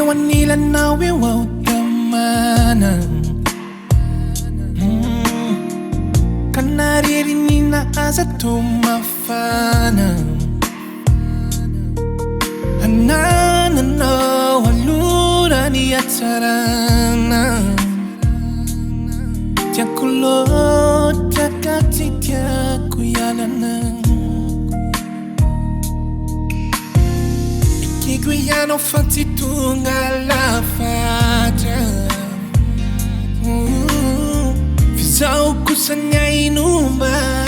วันนี้และนาวิวเอาตมานะKanariri nina asa tumafana Hanana no walura ni atarana Tiakulo takati tiakuyalana Ikiguyano fati tunga la fata Fisau kusanya inumba